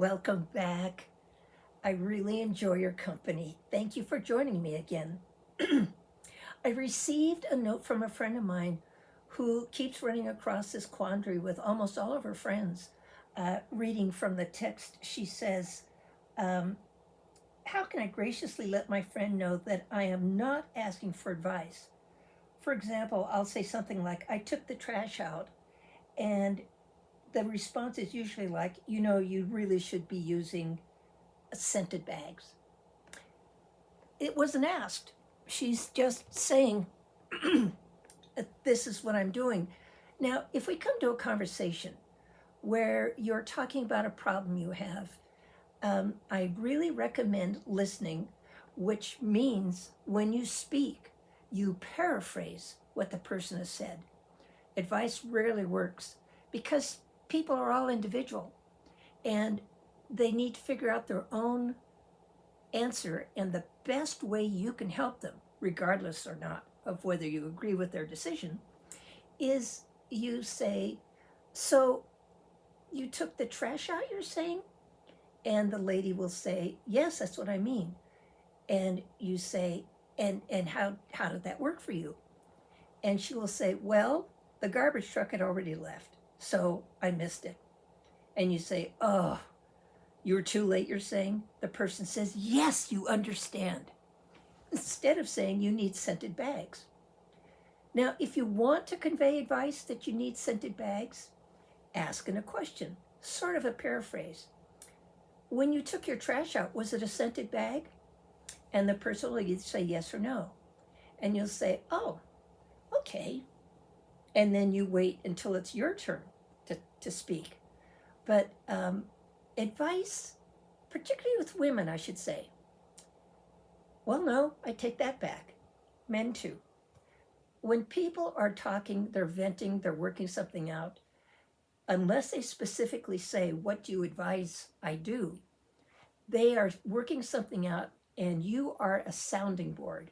Welcome back. I really enjoy your company. Thank you for joining me again. I received a note from a friend of mine who keeps running across this quandary with almost all of her friends. Reading from the text, she says, um, how can I graciously let my friend know that I am not asking for advice? For example, I'll say something like, I took the trash out, and the response is usually like, you really should be using scented bags. It wasn't asked. She's just saying, this is what I'm doing. Now, if we come to a conversation where you're talking about a problem you have, I really recommend listening, which means when you speak, you paraphrase what the person has said. Advice rarely works because people are all individual and they need to figure out their own answer, and the best way you can help them, regardless or not of whether you agree with their decision, is you say, so you took the trash out, you're saying? And the lady will say, yes, that's what I mean. And you say, and how did that work for you? And she will say, well, the garbage truck had already left, so I missed it. And you say, oh, you were too late, you're saying? The person says, yes, you understand. Instead of saying you need scented bags. Now, if you want to convey advice that you need scented bags, ask in a question, sort of a paraphrase. When you took your trash out, was it a scented bag? And the person will either say yes or no. And you'll say, oh, okay. And then you wait until it's your turn to speak. But advice, particularly with women, I should say, well, no, I take that back. Men too. When people are talking, they're venting, they're working something out, unless they specifically say, what do you advise I do? They are working something out and you are a sounding board.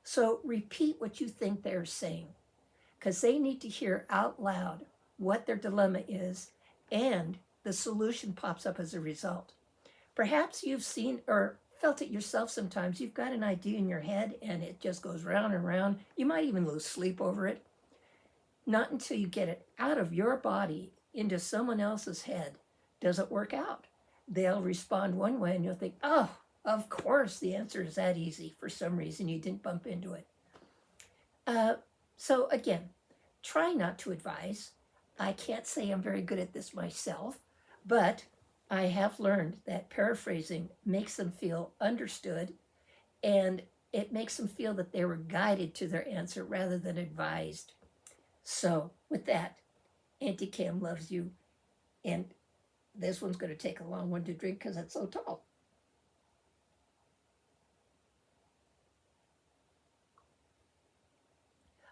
So repeat what you think they're saying, because they need to hear out loud what their dilemma is, and the solution pops up as a result. Perhaps you've seen or felt it yourself sometimes. You've got an idea in your head and it just goes round and round. You might even lose sleep over it. Not until you get it out of your body into someone else's head does it work out. They'll respond one way and you'll think, oh, of course the answer is that easy. For some reason you didn't bump into it. So again, try not to advise. I can't say I'm very good at this myself, but I have learned that paraphrasing makes them feel understood, and it makes them feel that they were guided to their answer rather than advised. So with that, Auntie Cam loves you, and this one's going to take a long one to drink because it's so tall.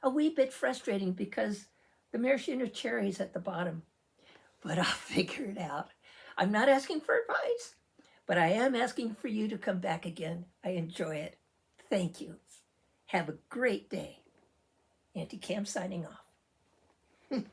A wee bit frustrating because the maraschino cherry is at the bottom, but I'll figure it out. I'm not asking for advice, but I am asking for you to come back again. I enjoy it. Thank you. Have a great day. Auntie Cam signing off.